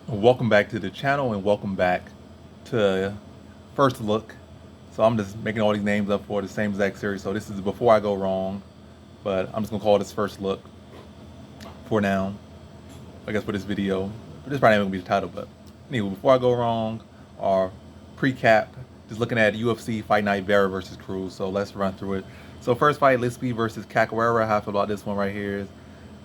Welcome back to the channel and welcome back to First Look. So I'm just making all these names up for the same exact series. So this is Before I Go Wrong, but I'm just gonna call this First Look for now. I guess for this video. But this probably not gonna be the title, but anyway, Before I Go Wrong, or pre-cap, just looking at UFC Fight Night Vera versus Cruz. So let's run through it. So first fight, Lispy versus Capoeira. How I feel about this one right here is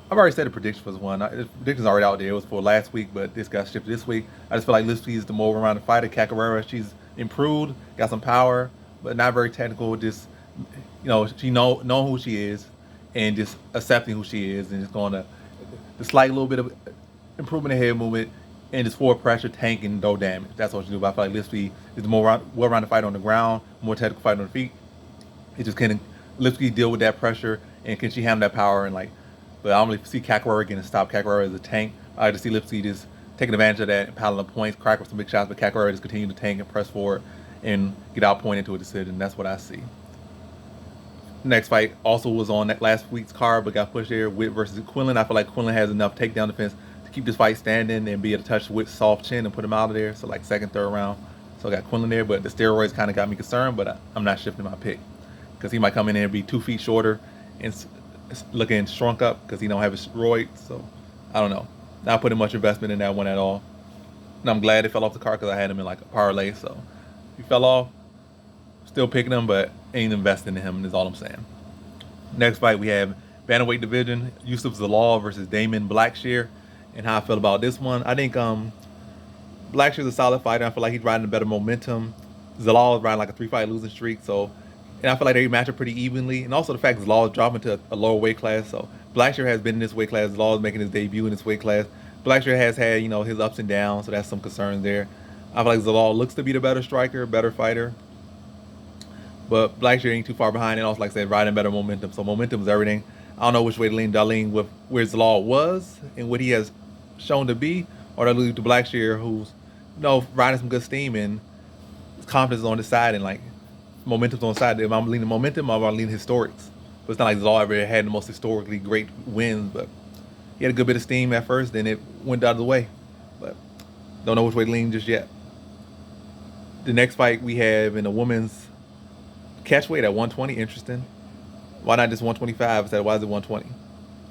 I've already said the prediction for this one. The prediction's already out there. It was for last week, but this got shifted this week. I just feel like Lispy is the more rounded fighter. Capoeira, she's improved, got some power, but not very technical. Just, she know who she is, and just accepting who she is, and just going to the slight little bit of improvement in head movement, and just forward pressure, tank, and no damage. That's what she do. But I feel like Lispy is the more well-rounded fighter on the ground, more technical fighter on the feet. It just can Lipsky deal with that pressure, and can she handle that power, and like, but I don't really see Capoeira getting stopped. Capoeira as a tank. I just see Lipsky just taking advantage of that and piling up points, crack with some big shots, but Capoeira just continue to tank and press forward and get outpointed to a decision. That's what I see. Next fight also was on that last week's card, but got pushed there. Witt versus Quinlan. I feel like Quinlan has enough takedown defense to keep this fight standing and be able to touch Witt's soft chin and put him out of there. So like second, third round. So I got Quinlan there, but the steroids kind of got me concerned, but I'm not shifting my pick because he might come in there and be 2 feet shorter and looking shrunk up because he don't have his steroids. So I don't know. Not putting much investment in that one at all. And I'm glad it fell off the card because I had him in like a parlay. So he fell off. Still picking him, but ain't investing in him, is all I'm saying. Next fight, we have Bantamweight Division, Yusuf Zalal versus Damon Blackshear. And how I feel about this one. I think Blackshear's a solid fighter. I feel like he's riding a better momentum. Zalal is riding like a 3-fight losing streak. So, and I feel like they match up pretty evenly. And also the fact Zalal is dropping to a lower weight class. So Blackshear has been in this weight class. Zalal is making his debut in this weight class. Blackshear has had, his ups and downs. So that's some concerns there. I feel like Zalal looks to be the better striker, better fighter. But Blackshear ain't too far behind, and also, like I said, riding better momentum. So momentum is everything. I don't know which way to lean. Do I lean with where Zalal was and what he has shown to be, or do I lean to Blackshear, who's riding some good steam and confidence is on the side and like momentum's on the side. If I'm leaning momentum, I'm leaning historics. But it's not like Zalal ever had the most historically great wins, but he had a good bit of steam at first, then it went out of the way. But don't know which way to lean just yet. The next fight we have in the women's catch weight at 120, interesting. Why not just 125 instead? Why is it 120?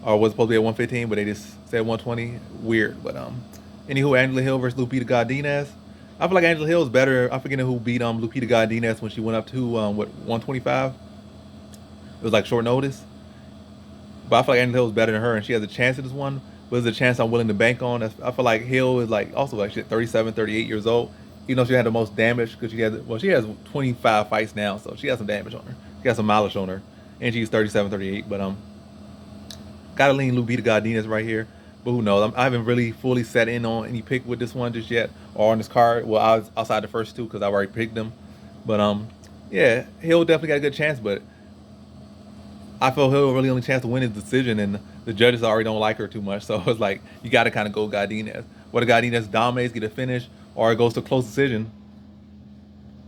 Or was it supposed to be at 115, but they just said 120? Weird. But anywho, Angela Hill versus Lupita Godinez. I feel like Angela Hill is better. I'm forgetting who beat Lupita Godinez when she went up to 125. It was like short notice. But I feel like Angela Hill is better than her, and she has a chance at this one. But it's a chance I'm willing to bank on. I feel like Hill is like also like 37, 38 years old. Even though she had the most damage because she has 25 fights now, so she has some damage on her. She got some mileage on her, and she's 37, 38. But gotta lean Lupita Godinez right here. But who knows? I haven't really fully set in on any pick with this one just yet, or on this card. Well, I was outside the first two because I've already picked them. But yeah, Hill definitely got a good chance, but I feel Hill really only chance to win his decision, and the judges already don't like her too much. So it's like you got to kind of go Godinez. Whether Godinez dominates, get a finish, or it goes to a close decision,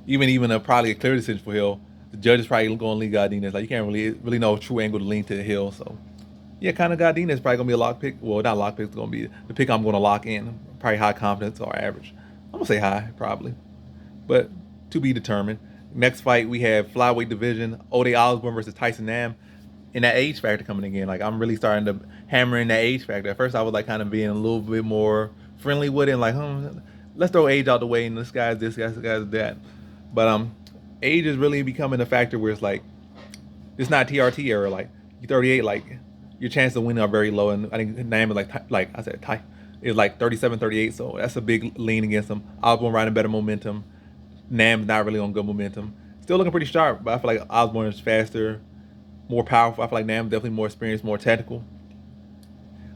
even probably a clear decision for Hill, the judges probably going to lean Godinez. Like you can't really know a true angle to lean to Hill. So yeah, kind of Godinez probably going to be a lock pick. Well, not lock pick. It's going to be the pick I'm going to lock in. Probably high confidence or average. I'm going to say high probably, but to be determined. Next fight we have flyweight division, Ode Osborne versus Tyson Nam. And that age factor coming again. Like I'm really starting to hammer in that age factor. At first I was like kind of being a little bit more friendly with it, and like, let's throw age out the way and this guy's that. But age is really becoming a factor where it's like it's not TRT era. Like you're 38, like your chances of winning are very low. And I think Nam is like I said, Ty is like 37, 38. So that's a big lean against him. Osborne riding better momentum. Nam's not really on good momentum. Still looking pretty sharp, but I feel like Osborne is faster, more powerful. I feel like Nam's definitely more experienced, more technical.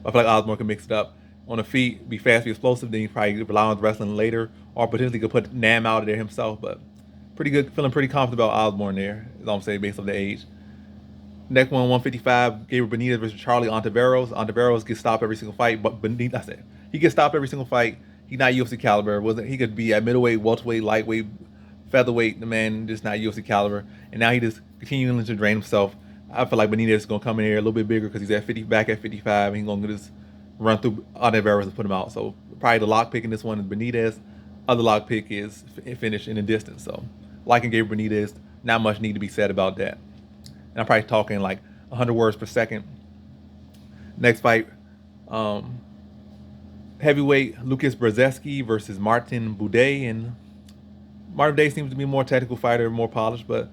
I feel like Osborne can mix it up on the feet, be fast, be explosive. Then he probably rely on wrestling later, or potentially could put Nam out of there himself. But pretty good, feeling pretty confident about Osborne there. Is all I'm saying based on the age. Next one, 155, Gabriel Benitez versus Charlie Ontiveros. Ontiveros gets stopped every single fight, but Benitez, I said he gets stopped every single fight. He's not UFC caliber. Wasn't he? Could be at middleweight, welterweight, lightweight, featherweight. The man just not UFC caliber, and now he just continuing to drain himself. I feel like Benitez is gonna come in here a little bit bigger because he's back at 55, and he's gonna just run through Ontiveros and put him out. So probably the lock pick in this one is Benitez. Other lock pick is finished in the distance. So, liking Gabriel Benitez, not much need to be said about that. And I'm probably talking like 100 words per second. Next fight, heavyweight Lucas Brzezinski versus Martin Buday. And Martin Buday seems to be a more technical fighter, more polished, but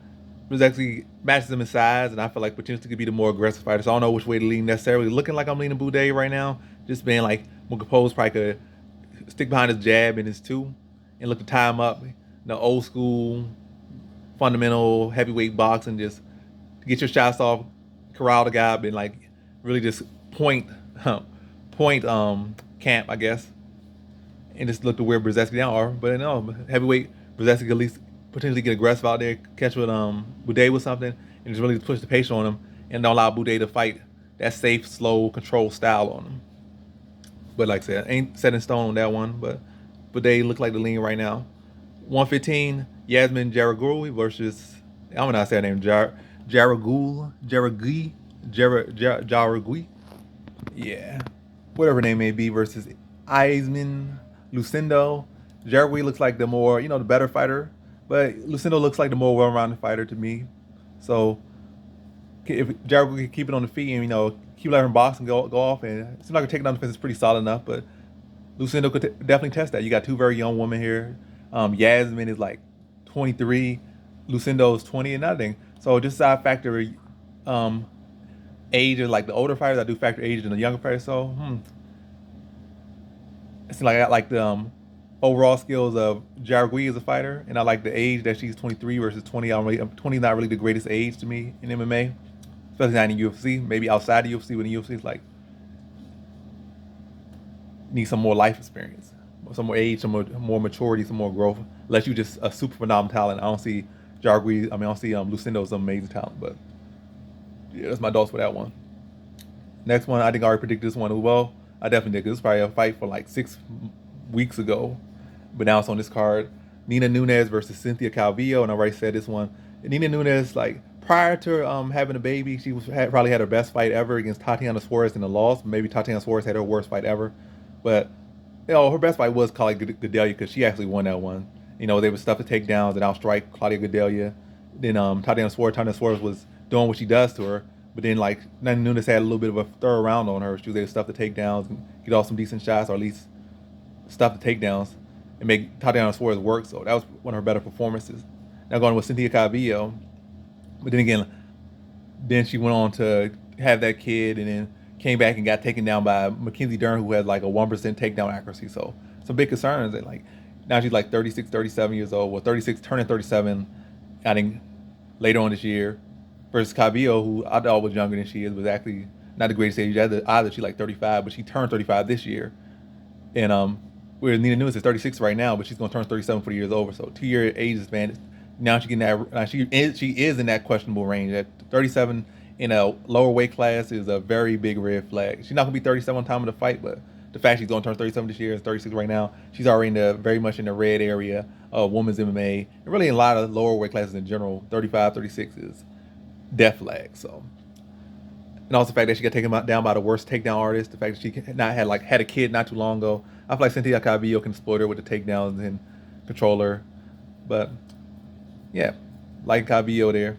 Brzezinski matches him in size, and I feel like potentially could be the more aggressive fighter. So I don't know which way to lean necessarily. Looking like I'm leaning Buday right now, just being like more composed, probably could stick behind his jab and his two, and look to tie him up. Old school, fundamental heavyweight boxing, just get your shots off, corral the guy, and like really just point camp, I guess, and just look to wear Brzezinski down. Or, but no, heavyweight Brzezinski at least potentially get aggressive out there, catch with Buday with something, and just really push the pace on him, and don't allow Buday to fight that safe, slow, controlled style on him. But like I said, ain't set in stone on that one. But Buday look like the lean right now. 115, Yasmin Jaragui versus, I don't know how to say her name, Jaragui. Yeah, whatever her name may be, versus Eisman Lucindo. Jaragui looks like the more, the better fighter, but Lucindo looks like the more well-rounded fighter to me. So if Jaragui can keep it on the feet and, keep letting her box and go off, and it seems like her takedown defense is pretty solid enough, but Lucindo could definitely test that. You got two very young women here. Yasmin is like 23, Lucindo is 20 and nothing. So just side factor age of like the older fighters. I do factor age in the younger fighters. So it seems like I like the overall skills of Jaragui as a fighter, and I like the age that she's 23 versus 20. 20 is not really the greatest age to me in MMA, especially not in UFC. Maybe outside the UFC, when the UFC is like need some more life experience, some more age, some more maturity, some more growth. Unless you just a super phenomenal talent. I don't see Jaragui. I don't see Lucindo as some amazing talent, but yeah, that's my thoughts for that one. Next one, I think I already predicted this one as well. I definitely did. This was probably a fight for like 6 weeks ago, but now it's on this card. Nina Nunes versus Cynthia Calvillo, and I already said this one. Nina Nunes, like prior to having a baby, she probably had her best fight ever against Tatiana Suarez in the loss. Maybe Tatiana Suarez had her worst fight ever, but her best fight was Claudia Gadelha because she actually won that one. They would stuff the takedowns and outstrike Claudia Gadelha. Then Tatiana Suarez was doing what she does to her, but then like Nina Nunes had a little bit of a third round on her. She was able to stuff the takedowns and get off some decent shots, or at least stuff the takedowns and make Tatiana Suarez work. So that was one of her better performances. Now going with Cynthia Calvillo, but then again, then she went on to have that kid, and then came back and got taken down by Mackenzie Dern, who had like a 1% takedown accuracy. So some big concerns that like now she's like 36, 37 years old. Well, 36, turning 37, I think later on this year, versus Calvillo, who I thought was younger than she is, was actually not the greatest age. Either she's like 35, but she turned 35 this year. And whereas Nina Nunes is 36 right now, but she's gonna turn 37 for the years over. So 2-year age span. Now she getting that. She is in that questionable range. At 37 in a lower weight class is a very big red flag. She's not gonna be 37 on time of the fight, but the fact she's gonna turn 37 this year, is 36 right now, she's already very much in the red area of women's MMA, and really in a lot of lower weight classes in general. 35, 36 is death flag. So, and also the fact that she got taken down by the worst takedown artist, the fact that she had a kid not too long ago. I feel like Cynthia Calvillo can exploit her with the takedowns and control her. But yeah, like Calvillo there.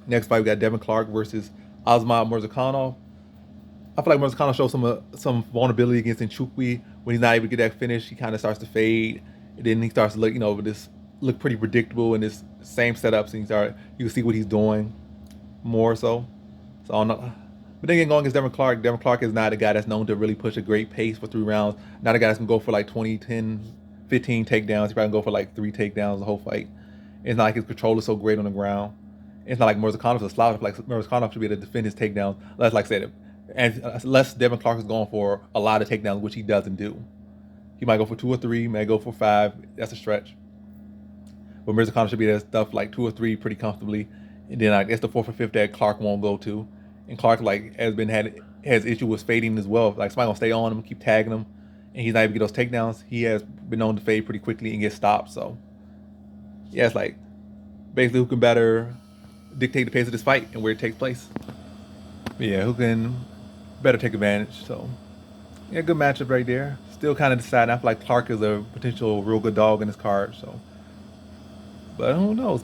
Next fight, we got Devin Clark versus Osman Murzakanov. I feel like Murzakanov shows some vulnerability against Nchukwi. When he's not able to get that finish, he kind of starts to fade. And then he starts to look pretty predictable in this same setups. And you can see what he's doing more so. So I don't know. But then again, going against Devin Clark is not a guy that's known to really push a great pace for 3 rounds. Not a guy that's going to go for like 20, 10, 15 takedowns. He probably go for like 3 takedowns the whole fight. It's not like his control is so great on the ground. It's not like Murzakonov's a slouch. Like Murzakanov should be able to defend his takedowns. Like I said, and unless Devin Clark is going for a lot of takedowns, which he doesn't do. He might go for 2 or 3, may go for 5. That's a stretch. But Murzakanov should be able to stuff like 2 or 3 pretty comfortably. And then I guess the 4th or 5th that Clark won't go to. And Clark has issue with fading as well. Like somebody gonna stay on him, keep tagging him, and he's not able to get those takedowns. He has been known to fade pretty quickly and get stopped. So yeah, it's like basically who can better dictate the pace of this fight and where it takes place. But yeah, who can better take advantage. So Yeah, good matchup right there. Still kind of deciding. I feel like Clark is a potential real good dog in this card. So, but who knows?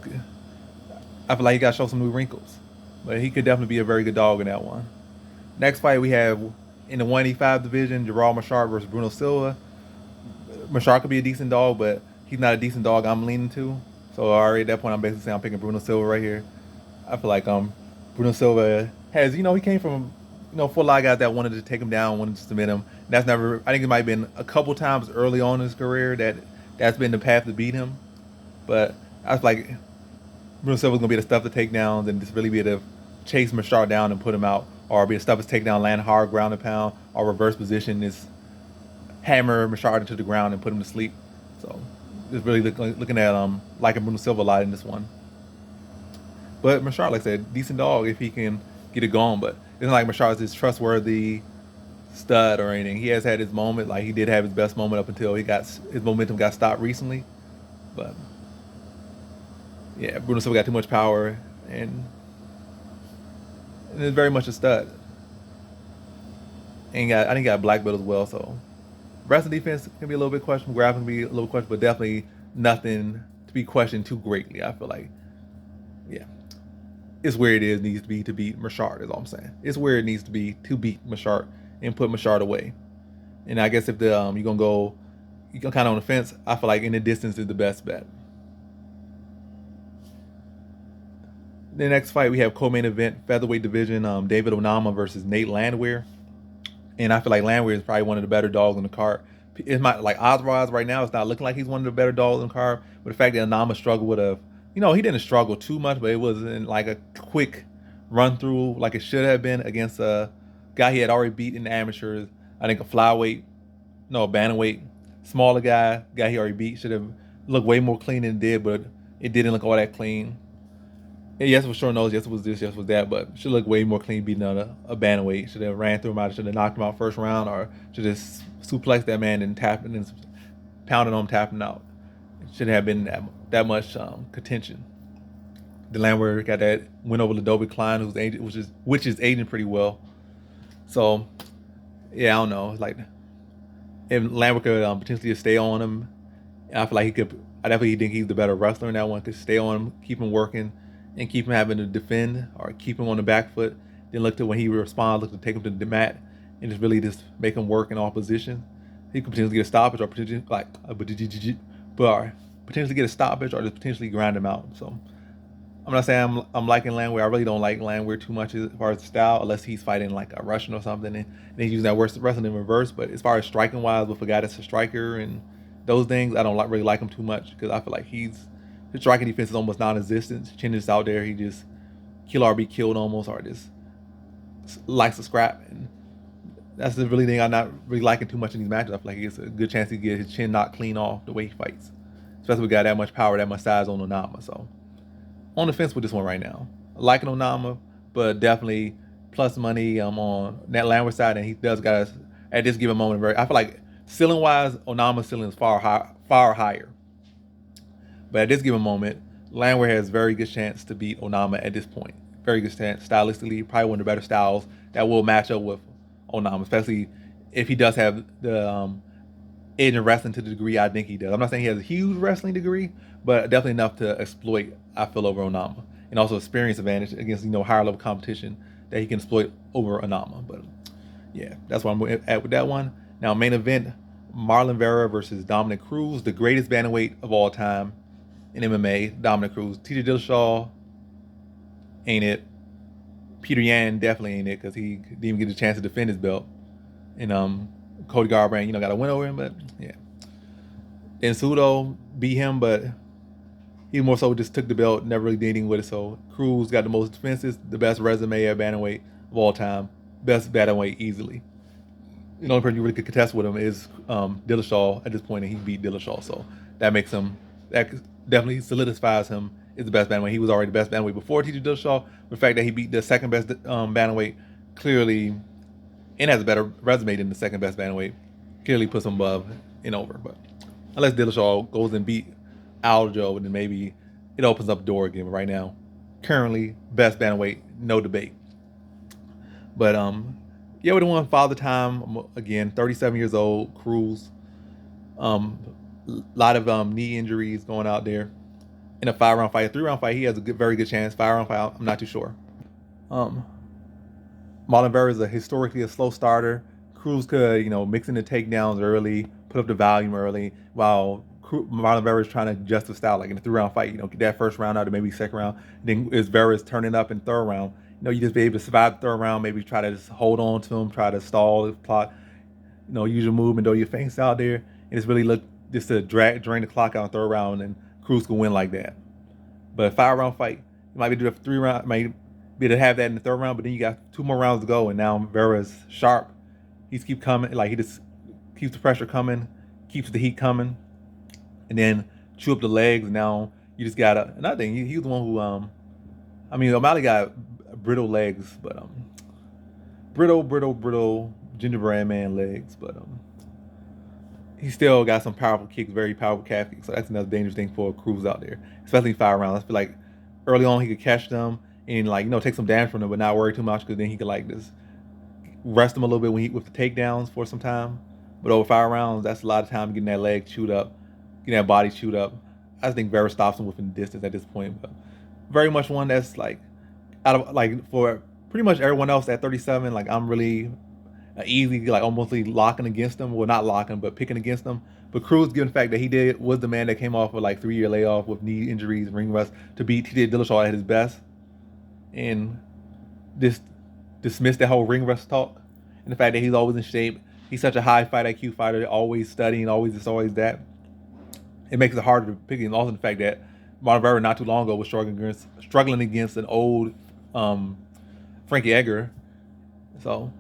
I feel like he got to show some new wrinkles. But he could definitely be a very good dog in that one. Next fight we have in the 185 division, Gerald Machart versus Bruno Silva. Machart could be a decent dog, but he's not a decent dog I'm leaning to. So already at that point, I'm basically saying I'm picking Bruno Silva right here. I feel like Bruno Silva has, he came from, for a lot of guys that wanted to take him down, wanted to submit him. That's never. I think it might have been a couple times early on in his career that's been the path to beat him. But I was like, Bruno Silva's gonna be the stuff to take down, and just really be able to chase Machart down and put him out, or be the stuff to take down, land hard, ground and pound, or reverse position is hammer Machart into the ground and put him to sleep. So just really looking at liking Bruno Silva a lot in this one. But Machart, like I said, decent dog if he can get it going. But it's not like Machart's this trustworthy stud or anything. He has had his moment. Like he did have his best moment up until his momentum got stopped recently. But yeah, Bruno Silva got too much power and is very much a stud. And I think he got a black belt as well. So wrestling defense can be a little bit questionable. Grappling can be a little questionable, but definitely nothing to be questioned too greatly. I feel like, yeah, it's where it is needs to be to beat Machart. Is all I'm saying. It's where it needs to be to beat Machart and put Machart away. And I guess if you're gonna go, you can kind of on the fence. I feel like in the distance is the best bet. The next fight we have co-main event featherweight division. David Onama versus Nate Landwehr. And I feel like Landwehr is probably one of the better dogs on the card. It's not like odds-wise right now. It's not looking like he's one of the better dogs on the card. But the fact that Onama struggled with he didn't struggle too much, but it wasn't like a quick run through like it should have been against a guy he had already beat in the amateurs. I think a bantamweight, smaller guy he already beat should have looked way more clean than it did, but it didn't look all that clean. And yes, it was short nose. Yes, it was this. Yes, it was that. But should look way more clean beating a bantamweight. Should have ran through him out. Should have knocked him out first round, or should have suplexed that man and tapping and pounding on him, tapping out. It shouldn't have been that much contention. The Landwehr got that win over Ladovi Klein, which is aging pretty well. So yeah, I don't know. It's like if Landwehr could potentially stay on him, and I feel like he could. I definitely think he's the better wrestler in that one. Could stay on him, keep him working, and keep him having to defend or keep him on the back foot. Then look to when he responds, look to take him to the mat and just make him work in all positions. He could potentially get a stoppage or potentially get a stoppage or just potentially grind him out. So I'm not saying I'm liking Landwehr. I really don't like Landwehr too much as far as the style, unless he's fighting like a Russian or something and he's using that wrestling in reverse. But as far as striking wise, with a guy that's a striker and those things, I don't really like him too much because I feel like his striking defense is almost non-existent. Chin is out there. He just kill or be killed almost, or just likes to scrap. And that's the really thing I'm not really liking too much in these matches. I feel like he gets a good chance to get his chin knocked clean off the way he fights, especially with a guy that much power, that much size on Onama. So on the fence with this one right now. Liking Onama, but definitely plus money on that Landwehr side, and he does got at this given moment. I feel like ceiling wise, Onama's ceiling is far higher. But at this given moment, Landwehr has very good chance to beat Onama at this point. Very good chance stylistically, probably one of the better styles that will match up with Onama, especially if he does have the edge in wrestling to the degree I think he does. I'm not saying he has a huge wrestling degree, but definitely enough to exploit, I feel, over Onama. And also experience advantage against, higher level competition that he can exploit over Onama. But yeah, that's what I'm at with that one. Now, main event, Marlon Vera versus Dominic Cruz, the greatest bantamweight of all time in MMA, Dominic Cruz. TJ Dillashaw ain't it. Peter Yan definitely ain't it because he didn't even get a chance to defend his belt. And Cody Garbrandt, got a win over him, but yeah. Then Sudo beat him, but he more so just took the belt, never really did anything with it. So Cruz got the most defenses, the best resume at bantamweight of all time, best bantamweight easily. The only person you really could contest with him is Dillashaw at this point, and he beat Dillashaw. So that definitely solidifies him as the best bantamweight. He was already the best bantamweight before TJ Dillashaw. The fact that he beat the second best bantamweight clearly, and has a better resume than the second best bantamweight, clearly puts him above and over. But unless Dillashaw goes and beat Aljo, then maybe it opens up the door again. But right now, currently best bantamweight, no debate. But Yeah, we're the one Father Time again. 37 years old. Cruz. Lot of knee injuries going out there in a 5-round fight. A 3-round fight, he has a very good chance. 5-round fight, I'm not too sure. Um, Marlon Vera is historically a slow starter. Cruz could, mix in the takedowns early, put up the volume early, while Marlon Vera is trying to adjust the style. Like in a 3-round fight, get that first round out, or maybe second round. Then as Vera's turning up in third round, you just be able to survive the third round. Maybe try to just hold on to him, try to stall the plot. Use your movement, throw your feints out there, and just really look just to drain the clock out in the third round, and Cruz can win like that. But a 5-round fight, you might be doing a 3-round, might be able to have that in the third round, but then you got 2 more rounds to go, and now Vera's sharp. He's keep coming, like he just keeps the pressure coming, keeps the heat coming, and then chew up the legs. And now you just gotta. Another thing, he was the one who, O'Malley got brittle legs, but brittle gingerbread man legs, but he still got some powerful kicks, very powerful calf kicks. So that's another dangerous thing for Cruz out there, especially in 5 rounds. I feel like early on he could catch them and take some damage from them, but not worry too much, because then he could just rest him a little bit with the takedowns for some time. But over 5 rounds, that's a lot of time getting that leg chewed up, getting that body chewed up. I just think Vera stops him within distance at this point. But very much one that's out of for pretty much everyone else at 37. I'm really easy, almost locking against them. Well, not locking, but picking against them. But Cruz, given the fact that he was the man that came off with 3-year layoff with knee injuries, ring rust, to beat TJ Dillashaw at his best, and just dismiss that whole ring rust talk, and the fact that he's always in shape. He's such a high fight IQ fighter, always studying, always this, always that. It makes it harder to pick. And also the fact that Marlon Vera not too long ago was struggling against an old Frankie Edgar. So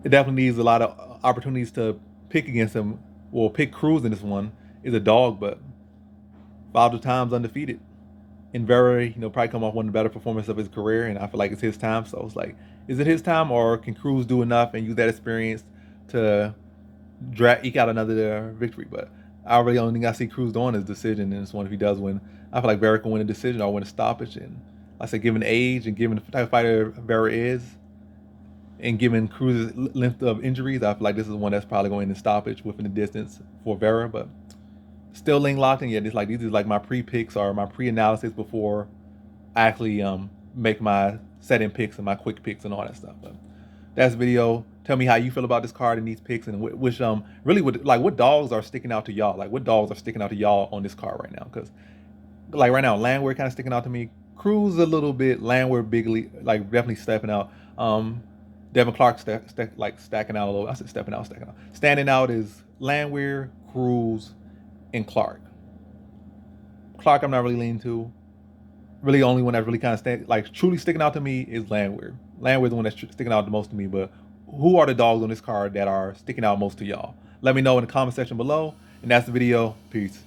it definitely needs a lot of opportunities to pick against him. Well, pick Cruz in this one. Is a dog, but 5 times undefeated. And Vera, probably come off one of the better performances of his career, and I feel like it's his time. So it's is it his time, or can Cruz do enough and use that experience to eke out another victory? But I really only think I see Cruz doing his decision in this one. If he does win, I feel like Vera can win a decision or win a stoppage. And like I said, given the age and given the type of fighter Vera is, and given Cruz's length of injuries, I feel like this is one that's probably going in stoppage within the distance for Vera. But still link locked in. Yeah, these are my pre-picks or my pre-analysis before I actually make my set-in picks and my quick picks and all that stuff. But that's the video. Tell me how you feel about this card and these picks, and which really what dogs are sticking out to y'all. What dogs are sticking out to y'all on this card right now? Because right now, Landwehr kind of sticking out to me. Cruz a little bit. Landwehr bigly, definitely stepping out. Devin Clark stacking out a little. I said stepping out, stacking out. Standing out is Landwehr, Cruz, and Clark. Clark, I'm not really leaning to. Really, the only one that's really kind of truly sticking out to me is Landwehr. Landwehr's the one that's sticking out the most to me. But who are the dogs on this card that are sticking out most to y'all? Let me know in the comment section below. And that's the video. Peace.